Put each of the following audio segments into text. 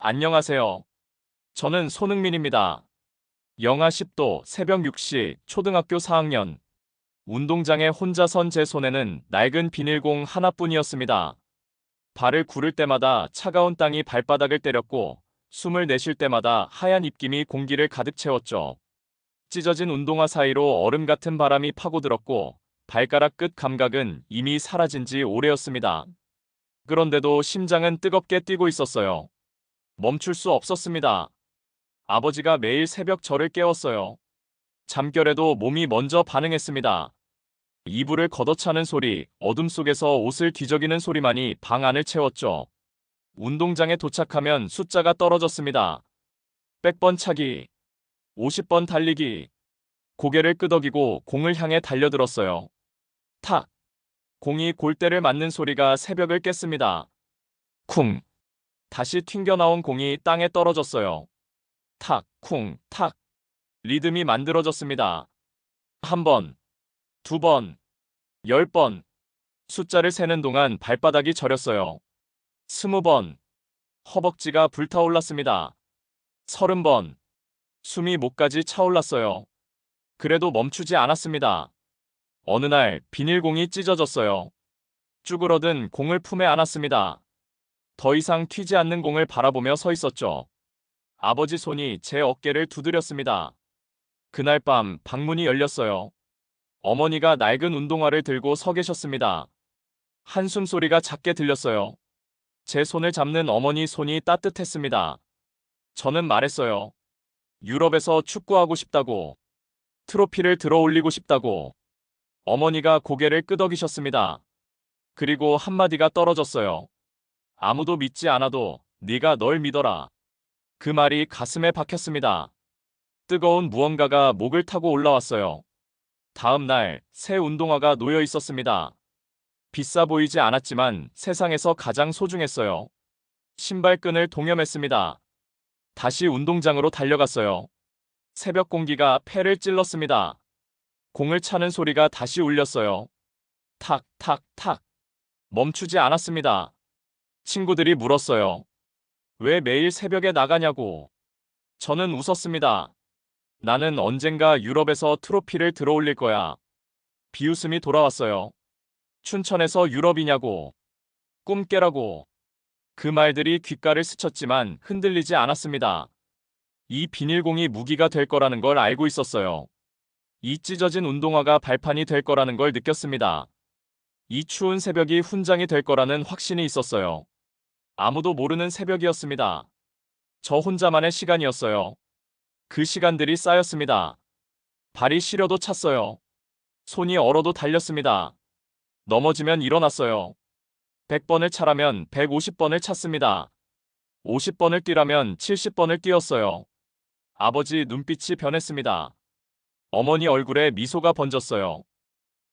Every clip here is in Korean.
안녕하세요. 저는 손흥민입니다. 영하 10도 새벽 6시 초등학교 4학년. 운동장에 혼자 선 제 손에는 낡은 비닐공 하나뿐이었습니다. 발을 구를 때마다 차가운 땅이 발바닥을 때렸고 숨을 내쉴 때마다 하얀 입김이 공기를 가득 채웠죠. 찢어진 운동화 사이로 얼음 같은 바람이 파고들었고 발가락 끝 감각은 이미 사라진 지 오래였습니다. 그런데도 심장은 뜨겁게 뛰고 있었어요. 멈출 수 없었습니다. 아버지가 매일 새벽 저를 깨웠어요. 잠결에도 몸이 먼저 반응했습니다. 이불을 걷어차는 소리, 어둠 속에서 옷을 뒤적이는 소리만이 방 안을 채웠죠. 운동장에 도착하면 숫자가 떨어졌습니다. 100번 차기, 50번 달리기. 고개를 끄덕이고 공을 향해 달려들었어요. 탁! 공이 골대를 맞는 소리가 새벽을 깼습니다. 쿵! 다시 튕겨나온 공이 땅에 떨어졌어요. 탁, 쿵, 탁. 리듬이 만들어졌습니다. 한 번, 두 번, 10번. 숫자를 세는 동안 발바닥이 저렸어요. 20번. 허벅지가 불타올랐습니다. 30번. 숨이 목까지 차올랐어요. 그래도 멈추지 않았습니다. 어느 날 비닐공이 찢어졌어요. 쭈그러든 공을 품에 안았습니다. 더 이상 튀지 않는 공을 바라보며 서 있었죠. 아버지 손이 제 어깨를 두드렸습니다. 그날 밤 방문이 열렸어요. 어머니가 낡은 운동화를 들고 서 계셨습니다. 한숨 소리가 작게 들렸어요. 제 손을 잡는 어머니 손이 따뜻했습니다. 저는 말했어요. 유럽에서 축구하고 싶다고. 트로피를 들어 올리고 싶다고. 어머니가 고개를 끄덕이셨습니다. 그리고 한마디가 떨어졌어요. 아무도 믿지 않아도 네가 널 믿어라. 그 말이 가슴에 박혔습니다. 뜨거운 무언가가 목을 타고 올라왔어요. 다음 날 새 운동화가 놓여 있었습니다. 비싸 보이지 않았지만 세상에서 가장 소중했어요. 신발끈을 동여맸습니다. 다시 운동장으로 달려갔어요. 새벽 공기가 폐를 찔렀습니다. 공을 차는 소리가 다시 울렸어요. 탁, 탁, 탁. 멈추지 않았습니다. 친구들이 물었어요. 왜 매일 새벽에 나가냐고. 저는 웃었습니다. 나는 언젠가 유럽에서 트로피를 들어올릴 거야. 비웃음이 돌아왔어요. 춘천에서 유럽이냐고. 꿈 깨라고. 그 말들이 귓가를 스쳤지만 흔들리지 않았습니다. 이 비닐공이 무기가 될 거라는 걸 알고 있었어요. 이 찢어진 운동화가 발판이 될 거라는 걸 느꼈습니다. 이 추운 새벽이 훈장이 될 거라는 확신이 있었어요. 아무도 모르는 새벽이었습니다. 저 혼자만의 시간이었어요. 그 시간들이 쌓였습니다. 발이 시려도 찼어요. 손이 얼어도 달렸습니다. 넘어지면 일어났어요. 100번을 차라면 150번을 찼습니다. 50번을 뛰라면 70번을 뛰었어요. 아버지 눈빛이 변했습니다. 어머니 얼굴에 미소가 번졌어요.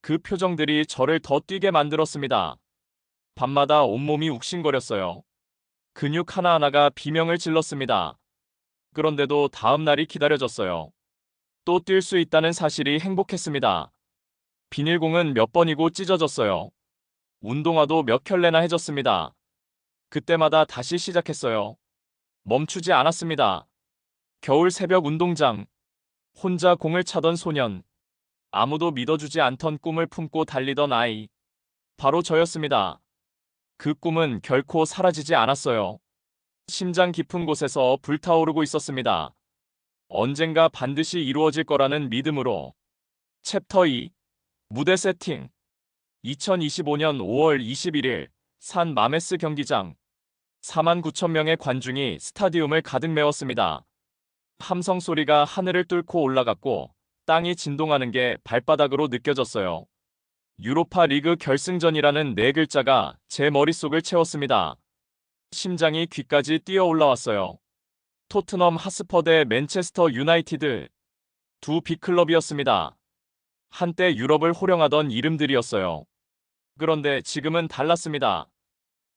그 표정들이 저를 더 뛰게 만들었습니다. 밤마다 온몸이 욱신거렸어요. 근육 하나하나가 비명을 질렀습니다. 그런데도 다음 날이 기다려졌어요. 또 뛸 수 있다는 사실이 행복했습니다. 비닐공은 몇 번이고 찢어졌어요. 운동화도 몇 켤레나 해졌습니다. 그때마다 다시 시작했어요. 멈추지 않았습니다. 겨울 새벽 운동장. 혼자 공을 차던 소년. 아무도 믿어주지 않던 꿈을 품고 달리던 아이. 바로 저였습니다. 그 꿈은 결코 사라지지 않았어요. 심장 깊은 곳에서 불타오르고 있었습니다. 언젠가 반드시 이루어질 거라는 믿음으로. 챕터 2. 무대 세팅. 2025년 5월 21일 산 마메스 경기장. 4만 9천 명의 관중이 스타디움을 가득 메웠습니다. 함성 소리가 하늘을 뚫고 올라갔고 땅이 진동하는 게 발바닥으로 느껴졌어요. 유로파 리그 결승전이라는 네 글자가 제 머릿속을 채웠습니다. 심장이 귀까지 뛰어 올라왔어요. 토트넘 하스퍼 대 맨체스터 유나이티드. 두 빅클럽이었습니다. 한때 유럽을 호령하던 이름들이었어요. 그런데 지금은 달랐습니다.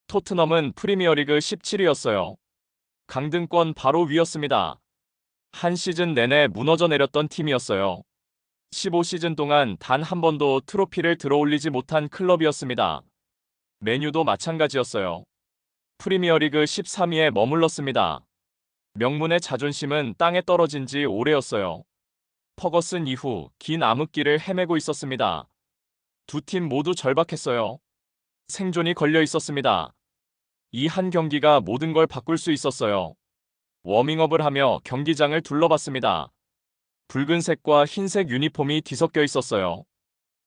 토트넘은 프리미어리그 17위였어요. 강등권 바로 위였습니다. 한 시즌 내내 무너져 내렸던 팀이었어요. 15시즌 동안 단 한 번도 트로피를 들어올리지 못한 클럽이었습니다. 메뉴도 마찬가지였어요. 프리미어리그 13위에 머물렀습니다. 명문의 자존심은 땅에 떨어진 지 오래였어요. 퍼거슨 이후 긴 암흑기를 헤매고 있었습니다. 두 팀 모두 절박했어요. 생존이 걸려 있었습니다. 이 한 경기가 모든 걸 바꿀 수 있었어요. 워밍업을 하며 경기장을 둘러봤습니다. 붉은색과 흰색 유니폼이 뒤섞여 있었어요.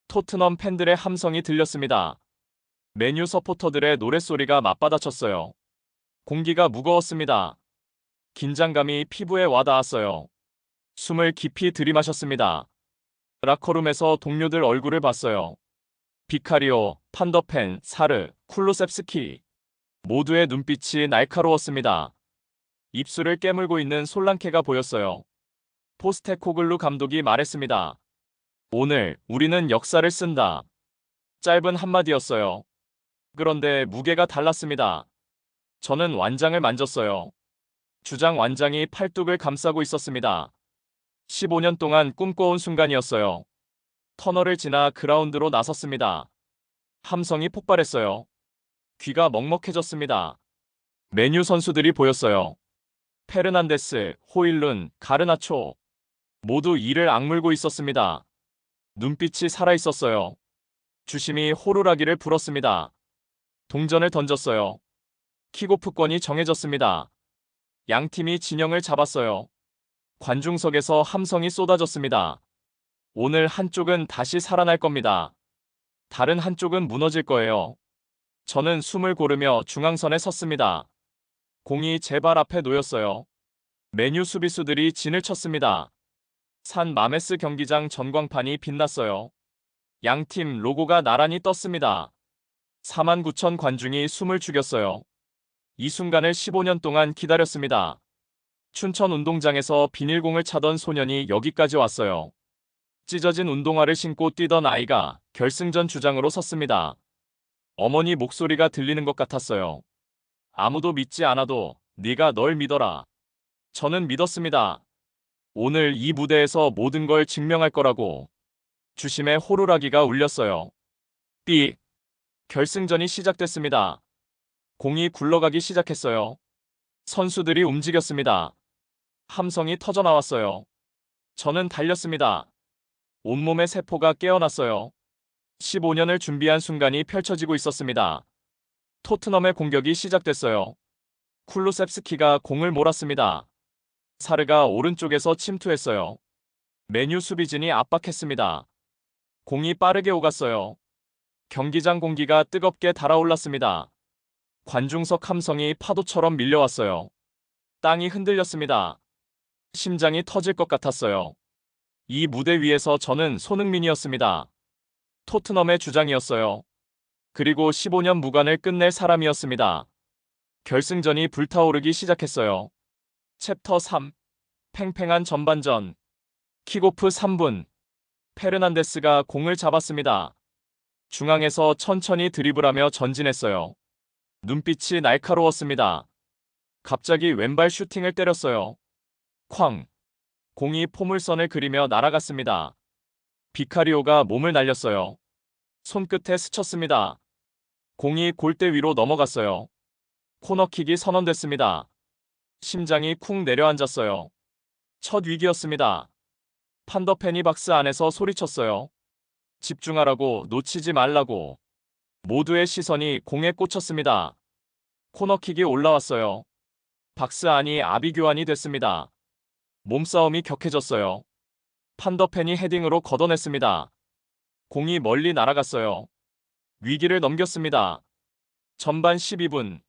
토트넘 팬들의 함성이 들렸습니다. 메뉴 서포터들의 노랫소리가 맞받아쳤어요. 공기가 무거웠습니다. 긴장감이 피부에 와닿았어요. 숨을 깊이 들이마셨습니다. 라커룸에서 동료들 얼굴을 봤어요. 비카리오, 판더펜, 사르, 쿨루셉스키. 모두의 눈빛이 날카로웠습니다. 입술을 깨물고 있는 솔랑케가 보였어요. 포스테코글루 감독이 말했습니다. 오늘 우리는 역사를 쓴다. 짧은 한마디였어요. 그런데 무게가 달랐습니다. 저는 완장을 만졌어요. 주장 완장이 팔뚝을 감싸고 있었습니다. 15년 동안 꿈꿔온 순간이었어요. 터널을 지나 그라운드로 나섰습니다. 함성이 폭발했어요. 귀가 먹먹해졌습니다. 메뉴 선수들이 보였어요. 페르난데스, 호일룬, 가르나초. 모두 이를 악물고 있었습니다. 눈빛이 살아있었어요. 주심이 호루라기를 불었습니다. 동전을 던졌어요. 킥오프권이 정해졌습니다. 양팀이 진영을 잡았어요. 관중석에서 함성이 쏟아졌습니다. 오늘 한쪽은 다시 살아날 겁니다. 다른 한쪽은 무너질 거예요. 저는 숨을 고르며 중앙선에 섰습니다. 공이 제 발 앞에 놓였어요. 메뉴 수비수들이 진을 쳤습니다. 산 마메스 경기장 전광판이 빛났어요. 양팀 로고가 나란히 떴습니다. 4만 9천 관중이 숨을 죽였어요. 이 순간을 15년 동안 기다렸습니다. 춘천 운동장에서 비닐공을 차던 소년이 여기까지 왔어요. 찢어진 운동화를 신고 뛰던 아이가 결승전 주장으로 섰습니다. 어머니 목소리가 들리는 것 같았어요. 아무도 믿지 않아도 네가 널 믿어라. 저는 믿었습니다. 오늘 이 무대에서 모든 걸 증명할 거라고. 주심의 호루라기가 울렸어요. 삑! 결승전이 시작됐습니다. 공이 굴러가기 시작했어요. 선수들이 움직였습니다. 함성이 터져나왔어요. 저는 달렸습니다. 온몸의 세포가 깨어났어요. 15년을 준비한 순간이 펼쳐지고 있었습니다. 토트넘의 공격이 시작됐어요. 쿨루셉스키가 공을 몰았습니다. 사르가 오른쪽에서 침투했어요. 메뉴 수비진이 압박했습니다. 공이 빠르게 오갔어요. 경기장 공기가 뜨겁게 달아올랐습니다. 관중석 함성이 파도처럼 밀려왔어요. 땅이 흔들렸습니다. 심장이 터질 것 같았어요. 이 무대 위에서 저는 손흥민이었습니다. 토트넘의 주장이었어요. 그리고 15년 무관을 끝낼 사람이었습니다. 결승전이 불타오르기 시작했어요. 챕터 3. 팽팽한 전반전. 킥오프 3분. 페르난데스가 공을 잡았습니다. 중앙에서 천천히 드리블하며 전진했어요. 눈빛이 날카로웠습니다. 갑자기 왼발 슈팅을 때렸어요. 쾅! 공이 포물선을 그리며 날아갔습니다. 비카리오가 몸을 날렸어요. 손끝에 스쳤습니다. 공이 골대 위로 넘어갔어요. 코너킥이 선언됐습니다. 심장이 쿵 내려앉았어요. 첫 위기였습니다. 판더펜이 박스 안에서 소리쳤어요. 집중하라고, 놓치지 말라고. 모두의 시선이 공에 꽂혔습니다. 코너킥이 올라왔어요. 박스 안이 아비규환이 됐습니다. 몸싸움이 격해졌어요. 판더펜이 헤딩으로 걷어냈습니다. 공이 멀리 날아갔어요. 위기를 넘겼습니다. 전반 12분.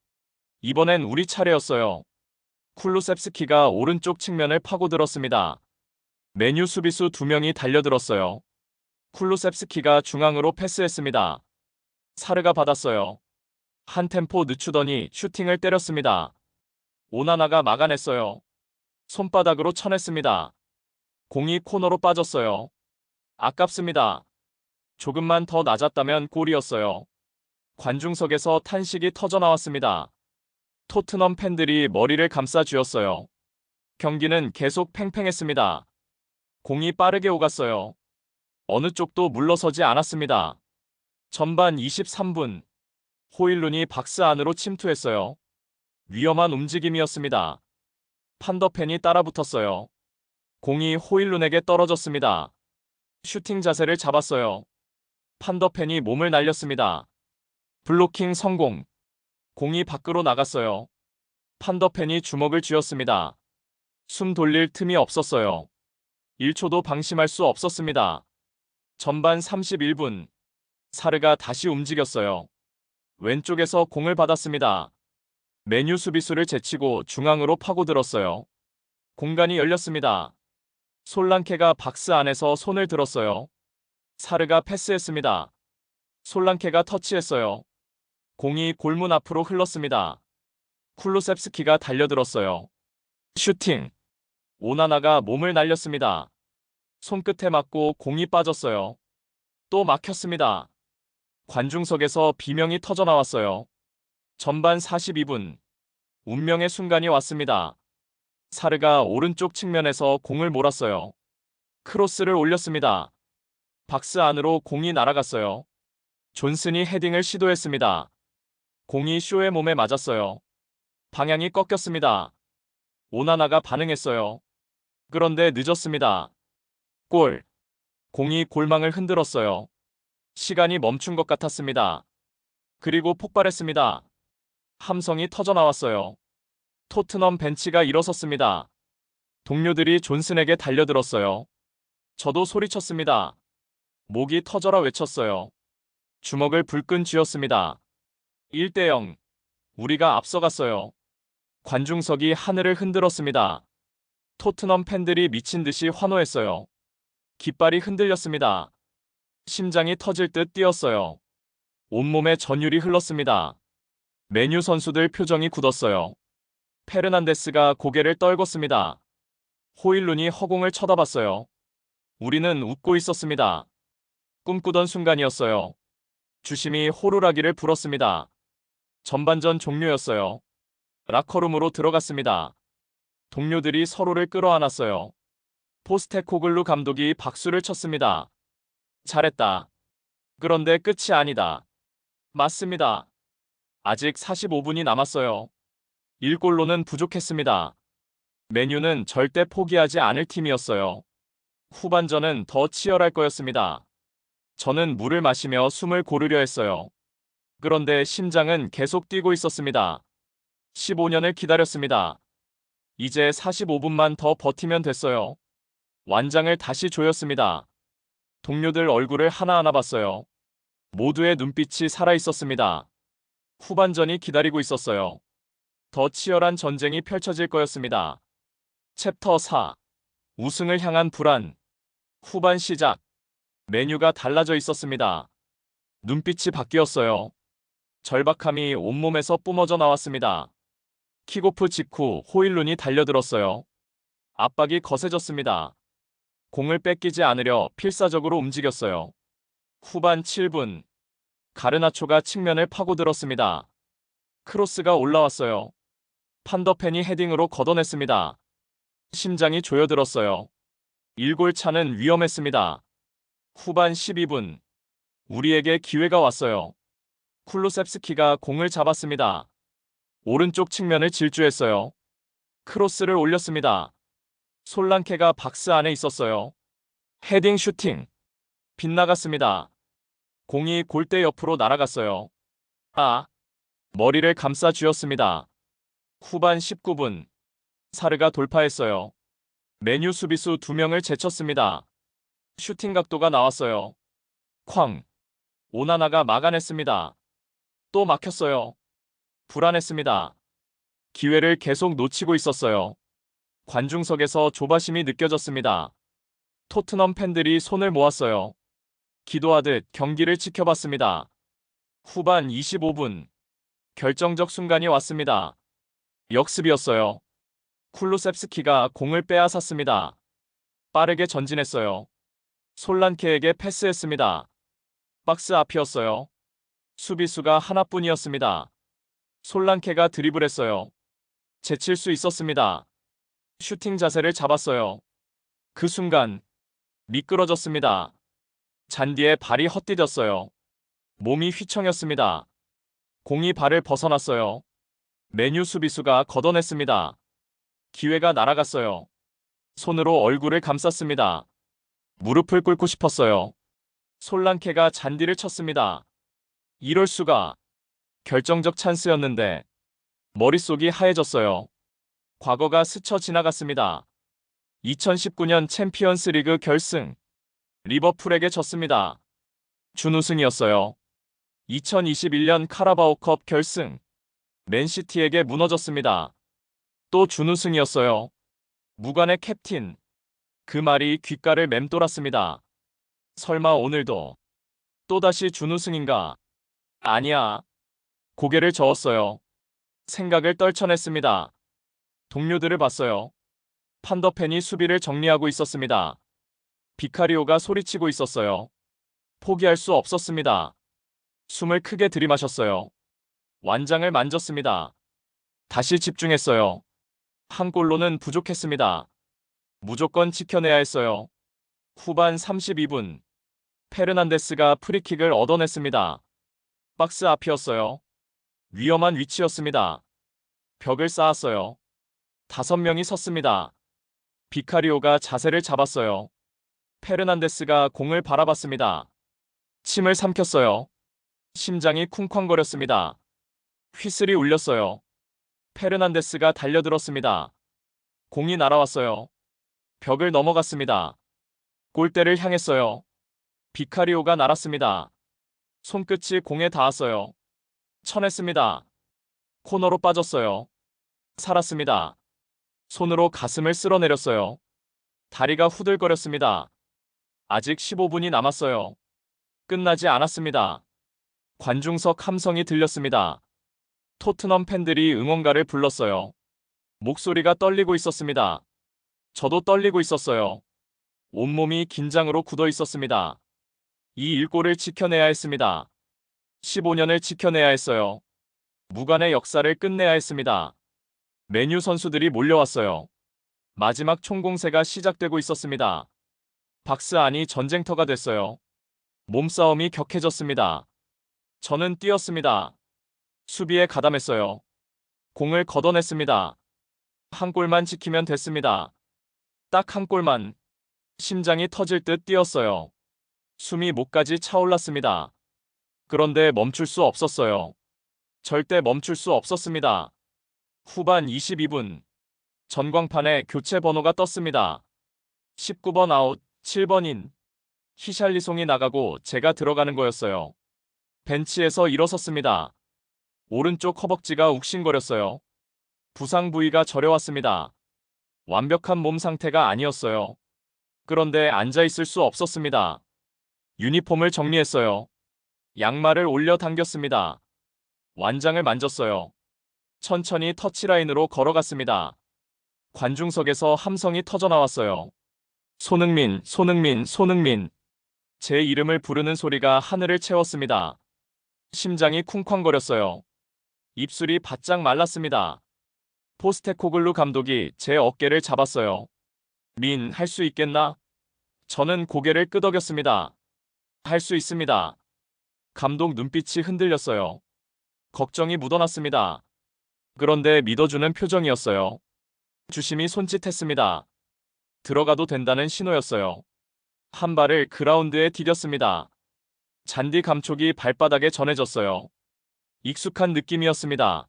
이번엔 우리 차례였어요. 쿨루셉스키가 오른쪽 측면을 파고들었습니다. 메뉴 수비수 2명이 달려들었어요. 쿨루셉스키가 중앙으로 패스했습니다. 사르가 받았어요. 한 템포 늦추더니 슈팅을 때렸습니다. 오나나가 막아냈어요. 손바닥으로 쳐냈습니다. 공이 코너로 빠졌어요. 아깝습니다. 조금만 더 낮았다면 골이었어요. 관중석에서 탄식이 터져나왔습니다. 토트넘 팬들이 머리를 감싸 쥐었어요. 경기는 계속 팽팽했습니다. 공이 빠르게 오갔어요. 어느 쪽도 물러서지 않았습니다. 전반 23분. 호일룬이 박스 안으로 침투했어요. 위험한 움직임이었습니다. 판더펜이 따라붙었어요. 공이 호일룬에게 떨어졌습니다. 슈팅 자세를 잡았어요. 판더펜이 몸을 날렸습니다. 블로킹 성공. 공이 밖으로 나갔어요. 판더펜이 주먹을 쥐었습니다. 숨 돌릴 틈이 없었어요. 1초도 방심할 수 없었습니다. 전반 31분. 사르가 다시 움직였어요. 왼쪽에서 공을 받았습니다. 메뉴 수비수를 제치고 중앙으로 파고들었어요. 공간이 열렸습니다. 솔랑케가 박스 안에서 손을 들었어요. 사르가 패스했습니다. 솔랑케가 터치했어요. 공이 골문 앞으로 흘렀습니다. 쿨루셉스키가 달려들었어요. 슈팅. 오나나가 몸을 날렸습니다. 손끝에 맞고 공이 빠졌어요. 또 막혔습니다. 관중석에서 비명이 터져나왔어요. 전반 42분. 운명의 순간이 왔습니다. 사르가 오른쪽 측면에서 공을 몰았어요. 크로스를 올렸습니다. 박스 안으로 공이 날아갔어요. 존슨이 헤딩을 시도했습니다. 공이 쇼의 몸에 맞았어요. 방향이 꺾였습니다. 오나나가 반응했어요. 그런데 늦었습니다. 골. 공이 골망을 흔들었어요. 시간이 멈춘 것 같았습니다. 그리고 폭발했습니다. 함성이 터져나왔어요. 토트넘 벤치가 일어섰습니다. 동료들이 존슨에게 달려들었어요. 저도 소리쳤습니다. 목이 터져라 외쳤어요. 주먹을 불끈 쥐었습니다. 1대0. 우리가 앞서갔어요. 관중석이 하늘을 흔들었습니다. 토트넘 팬들이 미친 듯이 환호했어요. 깃발이 흔들렸습니다. 심장이 터질 듯 뛰었어요. 온몸에 전율이 흘렀습니다. 메뉴 선수들 표정이 굳었어요. 페르난데스가 고개를 떨궜습니다. 호일룬이 허공을 쳐다봤어요. 우리는 웃고 있었습니다. 꿈꾸던 순간이었어요. 주심이 호루라기를 불었습니다. 전반전 종료였어요. 라커룸으로 들어갔습니다. 동료들이 서로를 끌어안았어요. 포스테코글루 감독이 박수를 쳤습니다. 잘했다. 그런데 끝이 아니다. 맞습니다. 아직 45분이 남았어요. 1골로는 부족했습니다. 메뉴는 절대 포기하지 않을 팀이었어요. 후반전은 더 치열할 거였습니다. 저는 물을 마시며 숨을 고르려 했어요. 그런데 심장은 계속 뛰고 있었습니다. 15년을 기다렸습니다. 이제 45분만 더 버티면 됐어요. 완장을 다시 조였습니다. 동료들 얼굴을 하나하나 봤어요. 모두의 눈빛이 살아있었습니다. 후반전이 기다리고 있었어요. 더 치열한 전쟁이 펼쳐질 거였습니다. 챕터 4. 우승을 향한 불안. 후반 시작. 메뉴가 달라져 있었습니다. 눈빛이 바뀌었어요. 절박함이 온몸에서 뿜어져 나왔습니다. 킥오프 직후 호일룬이 달려들었어요. 압박이 거세졌습니다. 공을 뺏기지 않으려 필사적으로 움직였어요. 후반 7분. 가르나초가 측면을 파고들었습니다. 크로스가 올라왔어요. 판더펜이 헤딩으로 걷어냈습니다. 심장이 조여들었어요. 1골 차는 위험했습니다. 후반 12분. 우리에게 기회가 왔어요. 쿨루셉스키가 공을 잡았습니다. 오른쪽 측면을 질주했어요. 크로스를 올렸습니다. 솔랑케가 박스 안에 있었어요. 헤딩 슈팅. 빗나갔습니다. 공이 골대 옆으로 날아갔어요. 머리를 감싸 쥐었습니다. 후반 19분. 사르가 돌파했어요. 메뉴 수비수 2명을 제쳤습니다. 슈팅 각도가 나왔어요. 쾅. 오나나가 막아냈습니다. 또 막혔어요. 불안했습니다. 기회를 계속 놓치고 있었어요. 관중석에서 조바심이 느껴졌습니다. 토트넘 팬들이 손을 모았어요. 기도하듯 경기를 지켜봤습니다. 후반 25분. 결정적 순간이 왔습니다. 역습이었어요. 쿨루셉스키가 공을 빼앗았습니다. 빠르게 전진했어요. 솔란케에게 패스했습니다. 박스 앞이었어요. 수비수가 하나뿐이었습니다. 솔란케가 드리블했어요. 제칠 수 있었습니다. 슈팅 자세를 잡았어요. 그 순간 미끄러졌습니다. 잔디에 발이 헛디뎠어요. 몸이 휘청였습니다. 공이 발을 벗어났어요. 메뉴 수비수가 걷어냈습니다. 기회가 날아갔어요. 손으로 얼굴을 감쌌습니다. 무릎을 꿇고 싶었어요. 솔랑케가 잔디를 쳤습니다. 이럴 수가. 결정적 찬스였는데 머릿속이 하얘졌어요. 과거가 스쳐 지나갔습니다. 2019년 챔피언스 리그 결승. 리버풀에게 졌습니다. 준우승이었어요. 2021년 카라바오컵 결승. 맨시티에게 무너졌습니다. 또 준우승이었어요. 무관의 캡틴. 그 말이 귓가를 맴돌았습니다. 설마 오늘도 또다시 준우승인가? 아니야. 고개를 저었어요. 생각을 떨쳐냈습니다. 동료들을 봤어요. 판더펜이 수비를 정리하고 있었습니다. 비카리오가 소리치고 있었어요. 포기할 수 없었습니다. 숨을 크게 들이마셨어요. 완장을 만졌습니다. 다시 집중했어요. 한 골로는 부족했습니다. 무조건 지켜내야 했어요. 후반 32분. 페르난데스가 프리킥을 얻어냈습니다. 박스 앞이었어요. 위험한 위치였습니다. 벽을 쌓았어요. 5명이 섰습니다. 비카리오가 자세를 잡았어요. 페르난데스가 공을 바라봤습니다. 침을 삼켰어요. 심장이 쿵쾅거렸습니다. 휘슬이 울렸어요. 페르난데스가 달려들었습니다. 공이 날아왔어요. 벽을 넘어갔습니다. 골대를 향했어요. 비카리오가 날았습니다. 손끝이 공에 닿았어요. 쳐냈습니다. 코너로 빠졌어요. 살았습니다. 손으로 가슴을 쓸어내렸어요. 다리가 후들거렸습니다. 아직 15분이 남았어요. 끝나지 않았습니다. 관중석 함성이 들렸습니다. 토트넘 팬들이 응원가를 불렀어요. 목소리가 떨리고 있었습니다. 저도 떨리고 있었어요. 온몸이 긴장으로 굳어 있었습니다. 이 일골을 지켜내야 했습니다. 15년을 지켜내야 했어요. 무관의 역사를 끝내야 했습니다. 메뉴 선수들이 몰려왔어요. 마지막 총공세가 시작되고 있었습니다. 박스 안이 전쟁터가 됐어요. 몸싸움이 격해졌습니다. 저는 뛰었습니다. 수비에 가담했어요. 공을 걷어냈습니다. 한 골만 지키면 됐습니다. 딱 한 골만. 심장이 터질 듯 뛰었어요. 숨이 목까지 차올랐습니다. 그런데 멈출 수 없었어요. 절대 멈출 수 없었습니다. 후반 22분. 전광판에 교체 번호가 떴습니다. 19번 아웃, 7번 인. 히샬리송이 나가고 제가 들어가는 거였어요. 벤치에서 일어섰습니다. 오른쪽 허벅지가 욱신거렸어요. 부상 부위가 저려왔습니다. 완벽한 몸 상태가 아니었어요. 그런데 앉아있을 수 없었습니다. 유니폼을 정리했어요. 양말을 올려 당겼습니다. 완장을 만졌어요. 천천히 터치라인으로 걸어갔습니다. 관중석에서 함성이 터져나왔어요. 손흥민, 손흥민, 손흥민. 제 이름을 부르는 소리가 하늘을 채웠습니다. 심장이 쿵쾅거렸어요. 입술이 바짝 말랐습니다. 포스테코글루 감독이 제 어깨를 잡았어요. 민, 할 수 있겠나? 저는 고개를 끄덕였습니다. 할 수 있습니다. 감독 눈빛이 흔들렸어요. 걱정이 묻어났습니다. 그런데 믿어주는 표정이었어요. 주심이 손짓했습니다. 들어가도 된다는 신호였어요. 한 발을 그라운드에 디뎠습니다. 잔디 감촉이 발바닥에 전해졌어요. 익숙한 느낌이었습니다.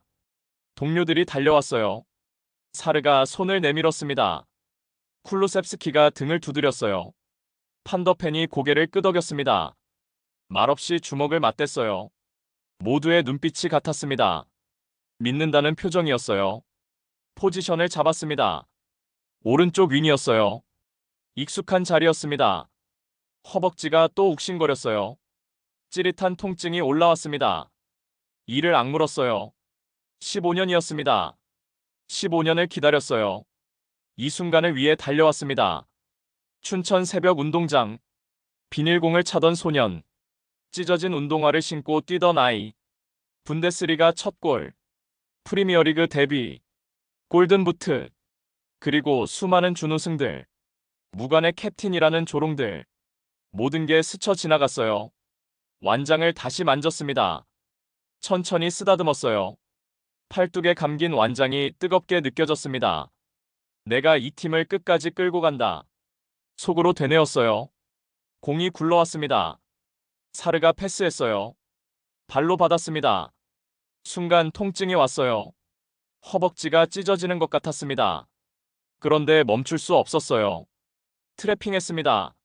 동료들이 달려왔어요. 사르가 손을 내밀었습니다. 쿨루셉스키가 등을 두드렸어요. 판더펜이 고개를 끄덕였습니다. 말없이 주먹을 맞댔어요. 모두의 눈빛이 같았습니다. 믿는다는 표정이었어요. 포지션을 잡았습니다. 오른쪽 윙이었어요. 익숙한 자리였습니다. 허벅지가 또 욱신거렸어요. 찌릿한 통증이 올라왔습니다. 이를 악물었어요. 15년이었습니다. 15년을 기다렸어요. 이 순간을 위해 달려왔습니다. 춘천 새벽 운동장. 비닐공을 차던 소년. 찢어진 운동화를 신고 뛰던 아이. 분데스리가 첫 골. 프리미어리그 데뷔. 골든부트. 그리고 수많은 준우승들. 무관의 캡틴이라는 조롱들. 모든 게 스쳐 지나갔어요. 완장을 다시 만졌습니다. 천천히 쓰다듬었어요. 팔뚝에 감긴 완장이 뜨겁게 느껴졌습니다. 내가 이 팀을 끝까지 끌고 간다. 속으로 되뇌었어요. 공이 굴러왔습니다. 사르가 패스했어요. 발로 받았습니다. 순간 통증이 왔어요. 허벅지가 찢어지는 것 같았습니다. 그런데 멈출 수 없었어요. 트래핑했습니다.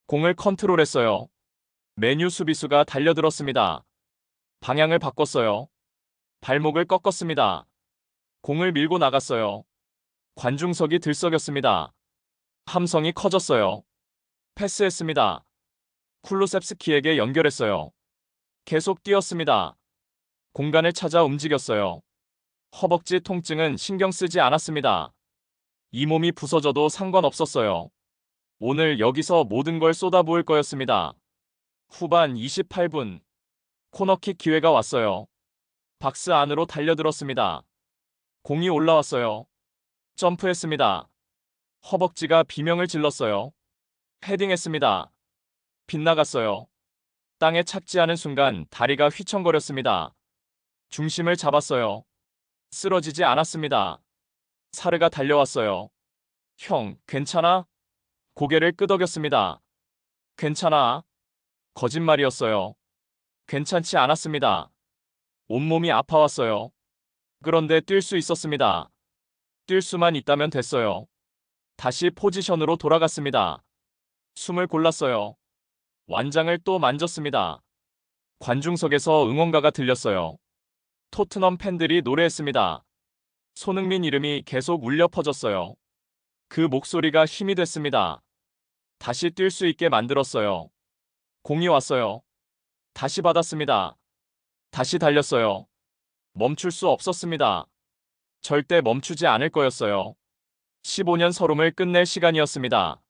공을 컨트롤했어요. 메뉴 수비수가 달려들었습니다. 방향을 바꿨어요. 발목을 꺾었습니다. 공을 밀고 나갔어요. 관중석이 들썩였습니다. 함성이 커졌어요. 패스했습니다. 쿨루셉스키에게 연결했어요. 계속 뛰었습니다. 공간을 찾아 움직였어요. 허벅지 통증은 신경 쓰지 않았습니다. 이 몸이 부서져도 상관없었어요. 오늘 여기서 모든 걸 쏟아부을 거였습니다. 후반 28분. 코너킥 기회가 왔어요. 박스 안으로 달려들었습니다. 공이 올라왔어요. 점프했습니다. 허벅지가 비명을 질렀어요. 헤딩했습니다. 빗나갔어요. 땅에 착지하는 순간 다리가 휘청거렸습니다. 중심을 잡았어요. 쓰러지지 않았습니다. 사르가 달려왔어요. 형, 괜찮아? 고개를 끄덕였습니다. 괜찮아. 거짓말이었어요. 괜찮지 않았습니다. 온몸이 아파왔어요. 그런데 뛸 수 있었습니다. 뛸 수만 있다면 됐어요. 다시 포지션으로 돌아갔습니다. 숨을 골랐어요. 완장을 또 만졌습니다. 관중석에서 응원가가 들렸어요. 토트넘 팬들이 노래했습니다. 손흥민 이름이 계속 울려 퍼졌어요. 그 목소리가 힘이 됐습니다. 다시 뛸 수 있게 만들었어요. 공이 왔어요. 다시 받았습니다. 다시 달렸어요. 멈출 수 없었습니다. 절대 멈추지 않을 거였어요. 15년 서름을 끝낼 시간이었습니다.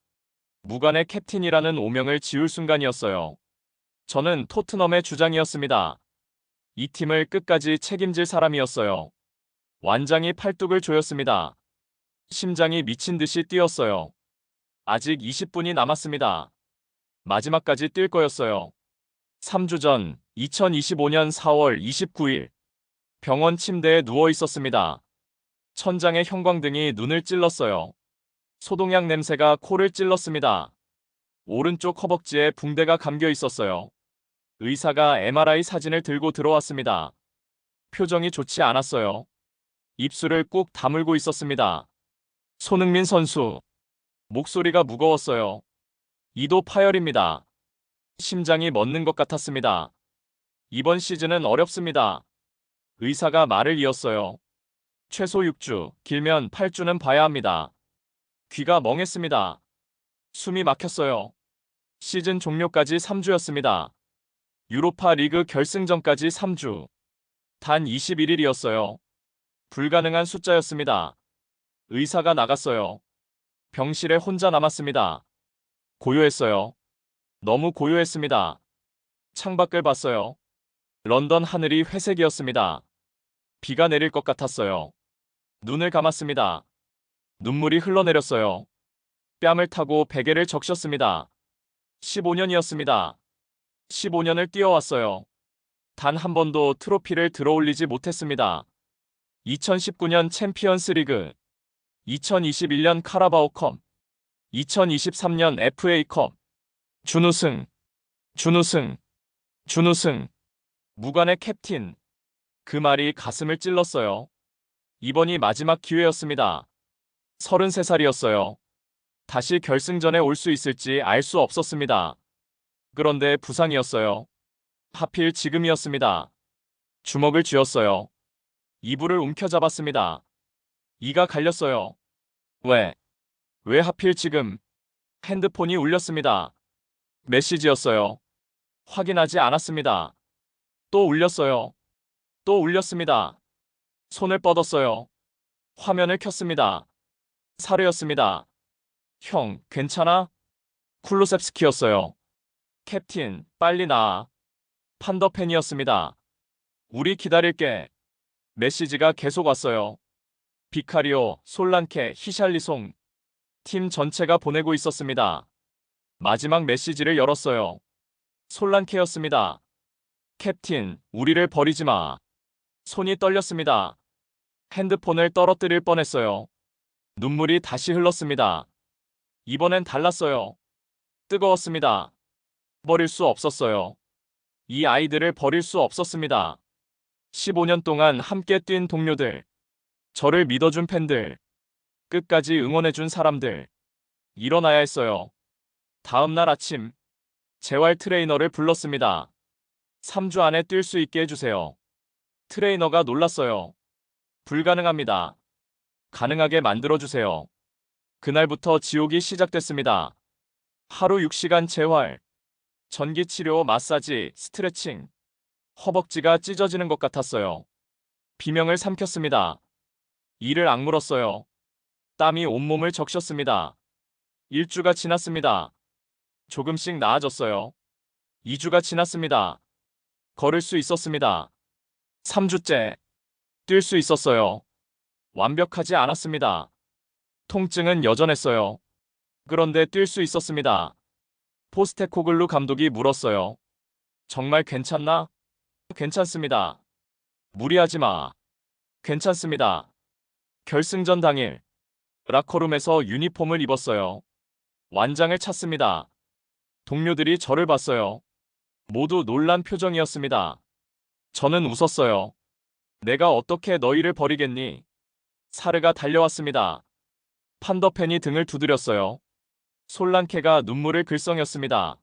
무관의 캡틴이라는 오명을 지울 순간이었어요. 저는 토트넘의 주장이었습니다. 이 팀을 끝까지 책임질 사람이었어요. 완장이 팔뚝을 조였습니다. 심장이 미친 듯이 뛰었어요. 아직 20분이 남았습니다. 마지막까지 뛸 거였어요. 3주 전 2025년 4월 29일 병원 침대에 누워 있었습니다. 천장의 형광등이 눈을 찔렀어요. 소독약 냄새가 코를 찔렀습니다. 오른쪽 허벅지에 붕대가 감겨 있었어요. 의사가 MRI 사진을 들고 들어왔습니다. 표정이 좋지 않았어요. 입술을 꾹 다물고 있었습니다. 손흥민 선수. 목소리가 무거웠어요. 이도 파열입니다. 심장이 멎는 것 같았습니다. 이번 시즌은 어렵습니다. 의사가 말을 이었어요. 최소 6주, 길면 8주는 봐야 합니다. 귀가 멍했습니다. 숨이 막혔어요. 시즌 종료까지 3주였습니다. 유로파 리그 결승전까지 3주. 단 21일이었어요. 불가능한 숫자였습니다. 의사가 나갔어요. 병실에 혼자 남았습니다. 고요했어요. 너무 고요했습니다. 창밖을 봤어요. 런던 하늘이 회색이었습니다. 비가 내릴 것 같았어요. 눈을 감았습니다. 눈물이 흘러내렸어요. 뺨을 타고 베개를 적셨습니다. 15년이었습니다. 15년을 뛰어왔어요. 단 한 번도 트로피를 들어올리지 못했습니다. 2019년 챔피언스 리그, 2021년 카라바오컵, 2023년 FA컵, 준우승, 준우승, 준우승, 무관의 캡틴. 그 말이 가슴을 찔렀어요. 이번이 마지막 기회였습니다. 33살이었어요. 다시 결승전에 올 수 있을지 알 수 없었습니다. 그런데 부상이었어요. 하필 지금이었습니다. 주먹을 쥐었어요. 이불을 움켜잡았습니다. 이가 갈렸어요. 왜 하필 지금? 핸드폰이 울렸습니다. 메시지였어요. 확인하지 않았습니다. 또 울렸어요. 또 울렸습니다. 손을 뻗었어요. 화면을 켰습니다. 사르였습니다. 형, 괜찮아? 쿨루셉스키였어요. 캡틴, 빨리 나아. 판더팬이었습니다. 우리 기다릴게. 메시지가 계속 왔어요. 비카리오, 솔란케, 히샬리송. 팀 전체가 보내고 있었습니다. 마지막 메시지를 열었어요. 솔란케였습니다. 캡틴, 우리를 버리지 마. 손이 떨렸습니다. 핸드폰을 떨어뜨릴 뻔했어요. 눈물이 다시 흘렀습니다. 이번엔 달랐어요. 뜨거웠습니다. 버릴 수 없었어요. 이 아이들을 버릴 수 없었습니다. 15년 동안 함께 뛴 동료들, 저를 믿어준 팬들, 끝까지 응원해준 사람들, 일어나야 했어요. 다음 날 아침, 재활 트레이너를 불렀습니다. 3주 안에 뛸 수 있게 해주세요. 트레이너가 놀랐어요. 불가능합니다. 가능하게 만들어주세요. 그날부터 지옥이 시작됐습니다. 하루 6시간 재활, 전기치료, 마사지, 스트레칭. 허벅지가 찢어지는 것 같았어요. 비명을 삼켰습니다. 이를 악물었어요. 땀이 온몸을 적셨습니다. 1주가 지났습니다. 조금씩 나아졌어요. 2주가 지났습니다. 걸을 수 있었습니다. 3주째. 뛸 수 있었어요. 완벽하지 않았습니다. 통증은 여전했어요. 그런데 뛸 수 있었습니다. 포스테코글루 감독이 물었어요. 정말 괜찮나? 괜찮습니다. 무리하지 마. 괜찮습니다. 결승전 당일, 라커룸에서 유니폼을 입었어요. 완장을 찼습니다. 동료들이 저를 봤어요. 모두 놀란 표정이었습니다. 저는 웃었어요. 내가 어떻게 너희를 버리겠니? 사르가 달려왔습니다. 판더펜이 등을 두드렸어요. 솔란케가 눈물을 글썽였습니다.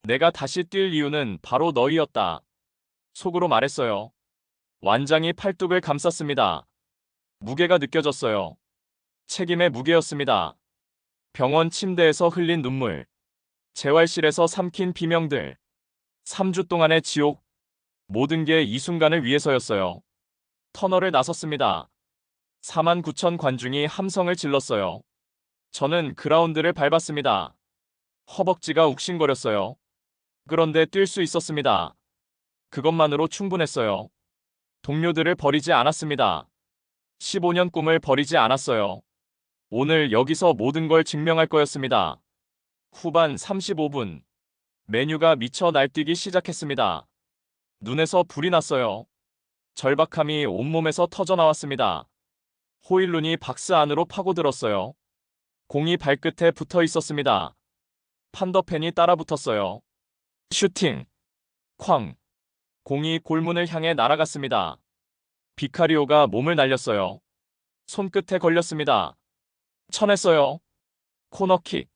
내가 다시 뛸 이유는 바로 너희였다. 속으로 말했어요. 완장이 팔뚝을 감쌌습니다. 무게가 느껴졌어요. 책임의 무게였습니다. 병원 침대에서 흘린 눈물, 재활실에서 삼킨 비명들, 3주 동안의 지옥, 모든 게 이 순간을 위해서였어요. 터널을 나섰습니다. 4만 9천 관중이 함성을 질렀어요. 저는 그라운드를 밟았습니다. 허벅지가 욱신거렸어요. 그런데 뛸 수 있었습니다. 그것만으로 충분했어요. 동료들을 버리지 않았습니다. 15년 꿈을 버리지 않았어요. 오늘 여기서 모든 걸 증명할 거였습니다. 후반 35분. 메뉴가 미쳐 날뛰기 시작했습니다. 눈에서 불이 났어요. 절박함이 온몸에서 터져나왔습니다. 호일룬이 박스 안으로 파고들었어요. 공이 발끝에 붙어 있었습니다. 판더펜이 따라붙었어요. 슈팅. 쾅. 공이 골문을 향해 날아갔습니다. 비카리오가 몸을 날렸어요. 손끝에 걸렸습니다. 쳐냈어요. 코너킥.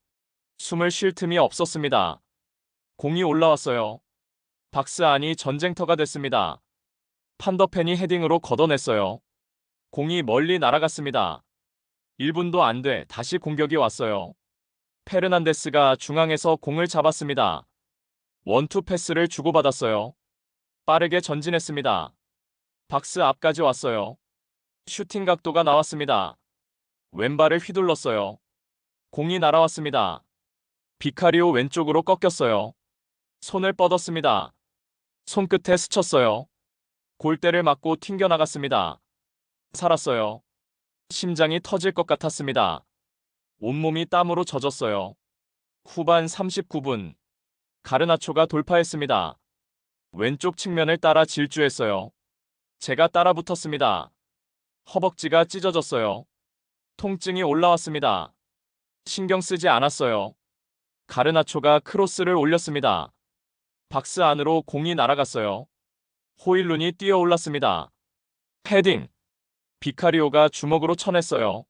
숨을 쉴 틈이 없었습니다. 공이 올라왔어요. 박스 안이 전쟁터가 됐습니다. 판더펜이 헤딩으로 걷어냈어요. 공이 멀리 날아갔습니다. 1분도 안 돼 다시 공격이 왔어요. 페르난데스가 중앙에서 공을 잡았습니다. 원투 패스를 주고받았어요. 빠르게 전진했습니다. 박스 앞까지 왔어요. 슈팅 각도가 나왔습니다. 왼발을 휘둘렀어요. 공이 날아왔습니다. 비카리오 왼쪽으로 꺾였어요. 손을 뻗었습니다. 손끝에 스쳤어요. 골대를 맞고 튕겨나갔습니다. 살았어요. 심장이 터질 것 같았습니다. 온몸이 땀으로 젖었어요. 후반 39분. 가르나초가 돌파했습니다. 왼쪽 측면을 따라 질주했어요. 제가 따라붙었습니다. 허벅지가 찢어졌어요. 통증이 올라왔습니다. 신경 쓰지 않았어요. 가르나초가 크로스를 올렸습니다. 박스 안으로 공이 날아갔어요. 호일룬이 뛰어올랐습니다. 헤딩. 비카리오가 주먹으로 쳐냈어요.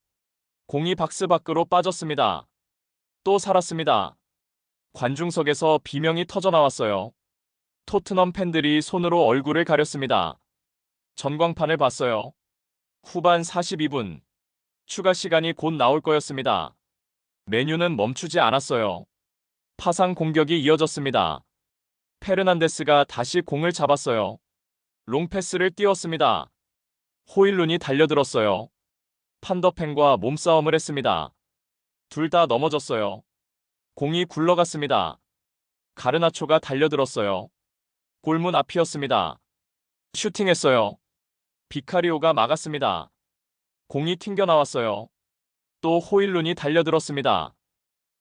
공이 박스 밖으로 빠졌습니다. 또 살았습니다. 관중석에서 비명이 터져나왔어요. 토트넘 팬들이 손으로 얼굴을 가렸습니다. 전광판을 봤어요. 후반 42분. 추가 시간이 곧 나올 거였습니다. 메뉴는 멈추지 않았어요. 파상 공격이 이어졌습니다. 페르난데스가 다시 공을 잡았어요. 롱패스를 띄웠습니다. 호일룬이 달려들었어요. 판더펜과 몸싸움을 했습니다. 둘 다 넘어졌어요. 공이 굴러갔습니다. 가르나초가 달려들었어요. 골문 앞이었습니다. 슈팅했어요. 비카리오가 막았습니다. 공이 튕겨나왔어요. 또 호일룬이 달려들었습니다.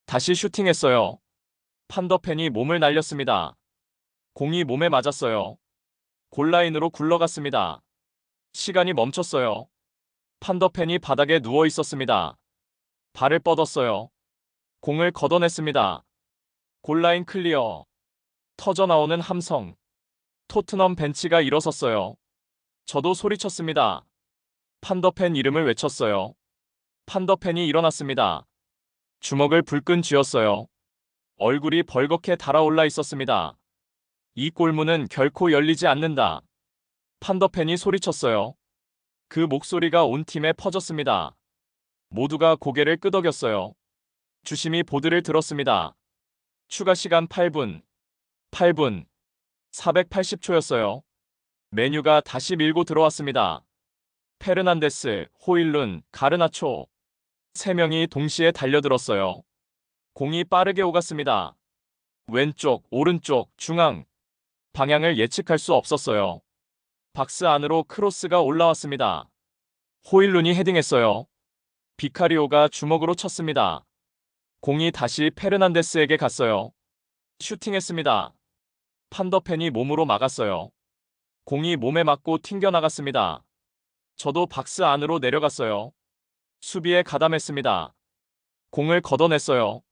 다시 슈팅했어요. 판더펜이 몸을 날렸습니다. 공이 몸에 맞았어요. 골라인으로 굴러갔습니다. 시간이 멈췄어요. 판더펜이 바닥에 누워 있었습니다. 발을 뻗었어요. 공을 걷어냈습니다. 골라인 클리어. 터져나오는 함성. 토트넘 벤치가 일어섰어요. 저도 소리쳤습니다. 판더펜 이름을 외쳤어요. 판더펜이 일어났습니다. 주먹을 불끈 쥐었어요. 얼굴이 벌겋게 달아올라 있었습니다. 이 골문은 결코 열리지 않는다. 판더펜이 소리쳤어요. 그 목소리가 온 팀에 퍼졌습니다. 모두가 고개를 끄덕였어요. 주심이 보드를 들었습니다. 추가 시간 8분. 8분. 480초였어요. 메뉴가 다시 밀고 들어왔습니다. 페르난데스, 호일룬, 가르나초. 세 명이 동시에 달려들었어요. 공이 빠르게 오갔습니다. 왼쪽, 오른쪽, 중앙. 방향을 예측할 수 없었어요. 박스 안으로 크로스가 올라왔습니다. 호일룬이 헤딩했어요. 비카리오가 주먹으로 쳤습니다. 공이 다시 페르난데스에게 갔어요. 슈팅했습니다. 판더펜이 몸으로 막았어요. 공이 몸에 맞고 튕겨나갔습니다. 저도 박스 안으로 내려갔어요. 수비에 가담했습니다. 공을 걷어냈어요.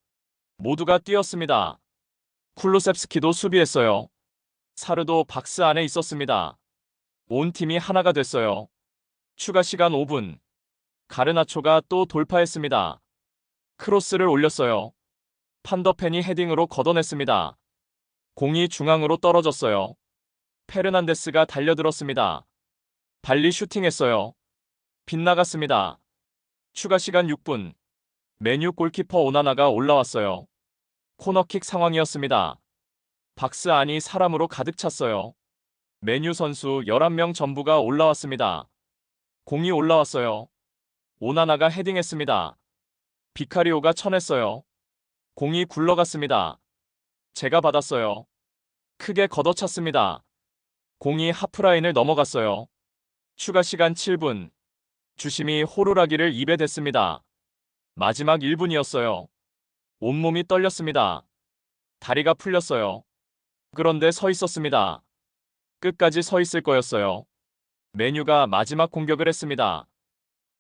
모두가 뛰었습니다. 쿨루셉스키도 수비했어요. 사르도 박스 안에 있었습니다. 온 팀이 하나가 됐어요. 추가 시간 5분. 가르나초가 또 돌파했습니다. 크로스를 올렸어요. 판더펜이 헤딩으로 걷어냈습니다. 공이 중앙으로 떨어졌어요. 페르난데스가 달려들었습니다. 발리 슈팅했어요. 빗나갔습니다. 추가 시간 6분. 메뉴 골키퍼 오나나가 올라왔어요. 코너킥 상황이었습니다. 박스 안이 사람으로 가득 찼어요. 메뉴 선수 11명 전부가 올라왔습니다. 공이 올라왔어요. 오나나가 헤딩했습니다. 비카리오가 쳐냈어요. 공이 굴러갔습니다. 제가 받았어요. 크게 걷어찼습니다. 공이 하프라인을 넘어갔어요. 추가 시간 7분. 주심이 호루라기를 입에 댔습니다. 마지막 1분이었어요. 온몸이 떨렸습니다. 다리가 풀렸어요. 그런데 서 있었습니다. 끝까지 서 있을 거였어요. 메뉴가 마지막 공격을 했습니다.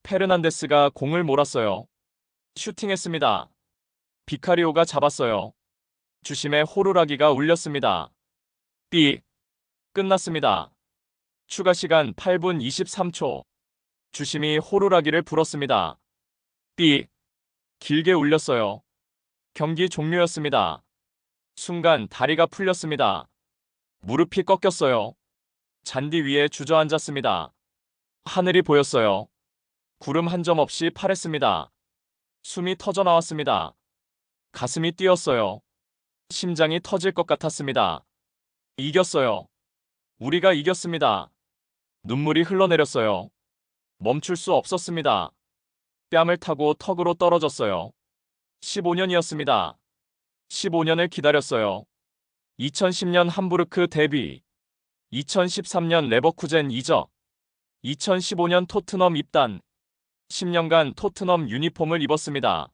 페르난데스가 공을 몰았어요. 슈팅했습니다. 비카리오가 잡았어요. 주심의 호루라기가 울렸습니다. 삐. 끝났습니다. 추가 시간 8분 23초. 주심이 호루라기를 불었습니다. 삐. 길게 울렸어요. 경기 종료였습니다. 순간 다리가 풀렸습니다. 무릎이 꺾였어요. 잔디 위에 주저앉았습니다. 하늘이 보였어요. 구름 한 점 없이 파랬습니다. 숨이 터져 나왔습니다. 가슴이 뛰었어요. 심장이 터질 것 같았습니다. 이겼어요. 우리가 이겼습니다. 눈물이 흘러내렸어요. 멈출 수 없었습니다. 뺨을 타고 턱으로 떨어졌어요. 15년이었습니다. 15년을 기다렸어요. 2010년 함부르크 데뷔, 2013년 레버쿠젠 이적, 2015년 토트넘 입단, 10년간 토트넘 유니폼을 입었습니다.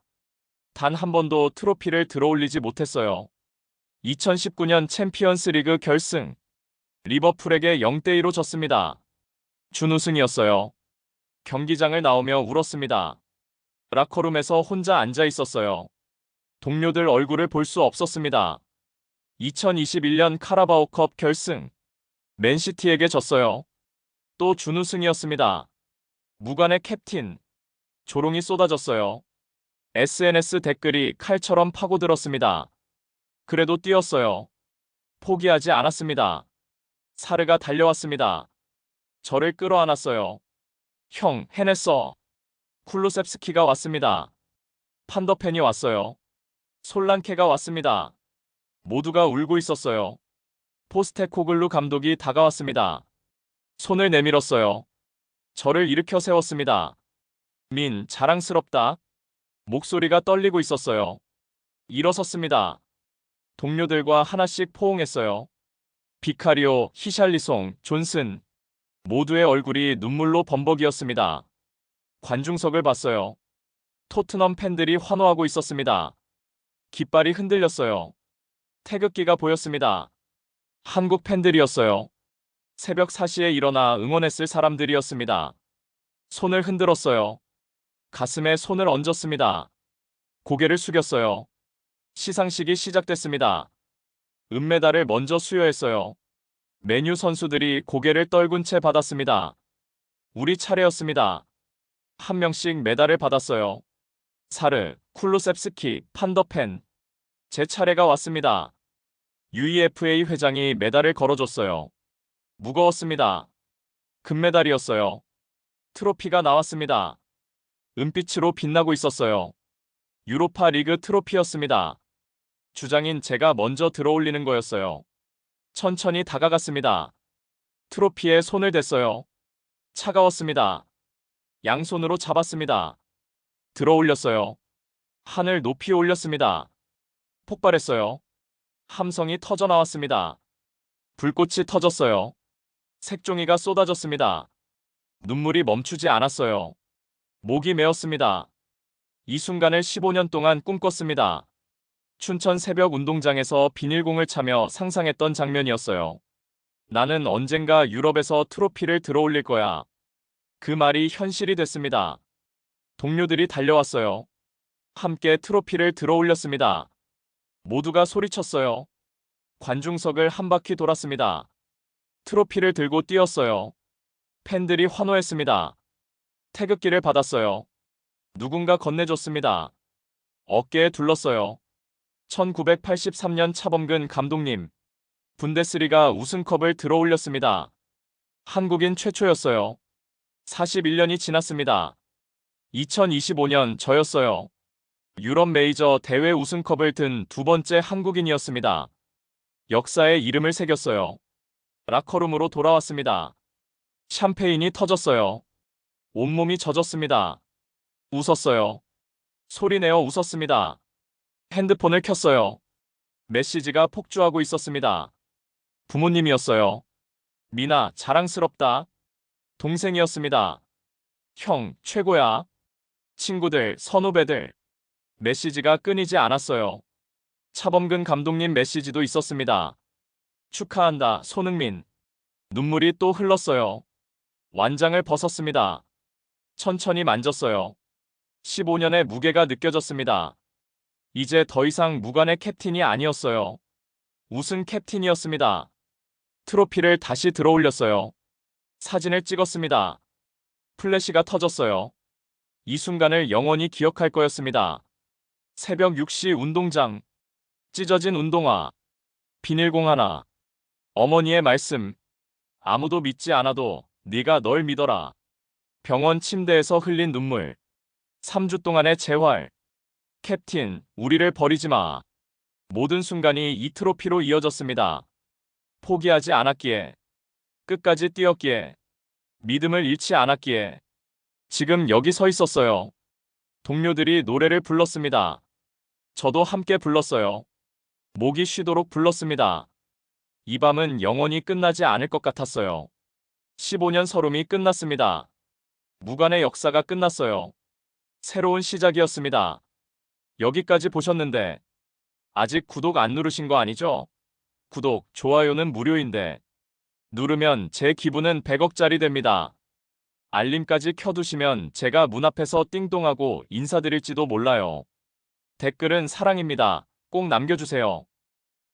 단 한 번도 트로피를 들어올리지 못했어요. 2019년 챔피언스 리그 결승, 리버풀에게 0대2로 졌습니다. 준우승이었어요. 경기장을 나오며 울었습니다. 라커룸에서 혼자 앉아 있었어요. 동료들 얼굴을 볼 수 없었습니다. 2021년 카라바오컵 결승, 맨시티에게 졌어요. 또 준우승이었습니다. 무관의 캡틴, 조롱이 쏟아졌어요. SNS 댓글이 칼처럼 파고들었습니다. 그래도 뛰었어요. 포기하지 않았습니다. 사르가 달려왔습니다. 저를 끌어안았어요. 형, 해냈어. 쿨루셉스키가 왔습니다. 판더펜이 왔어요. 솔란케가 왔습니다. 모두가 울고 있었어요. 포스테코글루 감독이 다가왔습니다. 손을 내밀었어요. 저를 일으켜 세웠습니다. 민, 자랑스럽다. 목소리가 떨리고 있었어요. 일어섰습니다. 동료들과 하나씩 포옹했어요. 비카리오, 히샬리송, 존슨. 모두의 얼굴이 눈물로 범벅이었습니다. 관중석을 봤어요. 토트넘 팬들이 환호하고 있었습니다. 깃발이 흔들렸어요. 태극기가 보였습니다. 한국 팬들이었어요. 새벽 4시에 일어나 응원했을 사람들이었습니다. 손을 흔들었어요. 가슴에 손을 얹었습니다. 고개를 숙였어요. 시상식이 시작됐습니다. 은메달을 먼저 수여했어요. 메뉴 선수들이 고개를 떨군 채 받았습니다. 우리 차례였습니다. 한 명씩 메달을 받았어요. 사르, 쿨루셉스키, 판더펜. 제 차례가 왔습니다. UEFA 회장이 메달을 걸어줬어요. 무거웠습니다. 금메달이었어요. 트로피가 나왔습니다. 은빛으로 빛나고 있었어요. 유로파 리그 트로피였습니다. 주장인 제가 먼저 들어올리는 거였어요. 천천히 다가갔습니다. 트로피에 손을 댔어요. 차가웠습니다. 양손으로 잡았습니다. 들어올렸어요. 하늘 높이 올렸습니다. 폭발했어요. 함성이 터져 나왔습니다. 불꽃이 터졌어요. 색종이가 쏟아졌습니다. 눈물이 멈추지 않았어요. 목이 메었습니다. 이 순간을 15년 동안 꿈꿨습니다. 춘천 새벽 운동장에서 비닐공을 차며 상상했던 장면이었어요. 나는 언젠가 유럽에서 트로피를 들어올릴 거야. 그 말이 현실이 됐습니다. 동료들이 달려왔어요. 함께 트로피를 들어올렸습니다. 모두가 소리쳤어요. 관중석을 한 바퀴 돌았습니다. 트로피를 들고 뛰었어요. 팬들이 환호했습니다. 태극기를 받았어요. 누군가 건네줬습니다. 어깨에 둘렀어요. 1983년 차범근 감독님. 분데스리가 우승컵을 들어올렸습니다. 한국인 최초였어요. 41년이 지났습니다. 2025년 저였어요. 유럽 메이저 대회 우승컵을 든 두 번째 한국인이었습니다. 역사에 이름을 새겼어요. 라커룸으로 돌아왔습니다. 샴페인이 터졌어요. 온몸이 젖었습니다. 웃었어요. 소리내어 웃었습니다. 핸드폰을 켰어요. 메시지가 폭주하고 있었습니다. 부모님이었어요. 미나, 자랑스럽다. 동생이었습니다. 형, 최고야. 친구들, 선후배들. 메시지가 끊이지 않았어요. 차범근 감독님 메시지도 있었습니다. 축하한다, 손흥민. 눈물이 또 흘렀어요. 완장을 벗었습니다. 천천히 만졌어요. 15년의 무게가 느껴졌습니다. 이제 더 이상 무관의 캡틴이 아니었어요. 우승 캡틴이었습니다. 트로피를 다시 들어올렸어요. 사진을 찍었습니다. 플래시가 터졌어요. 이 순간을 영원히 기억할 거였습니다. 새벽 6시 운동장. 찢어진 운동화. 비닐공 하나. 어머니의 말씀. 아무도 믿지 않아도 네가 널 믿어라. 병원 침대에서 흘린 눈물. 3주 동안의 재활. 캡틴, 우리를 버리지 마. 모든 순간이 이 트로피로 이어졌습니다. 포기하지 않았기에. 끝까지 뛰었기에. 믿음을 잃지 않았기에. 지금 여기 서 있었어요. 동료들이 노래를 불렀습니다. 저도 함께 불렀어요. 목이 쉬도록 불렀습니다. 이 밤은 영원히 끝나지 않을 것 같았어요. 15년 서름이 끝났습니다. 무관의 역사가 끝났어요. 새로운 시작이었습니다. 여기까지 보셨는데 아직 구독 안 누르신 거 아니죠? 구독, 좋아요는 무료인데 누르면 제 기분은 100억짜리 됩니다. 알림까지 켜두시면 제가 문 앞에서 띵동하고 인사드릴지도 몰라요. 댓글은 사랑입니다. 꼭 남겨주세요.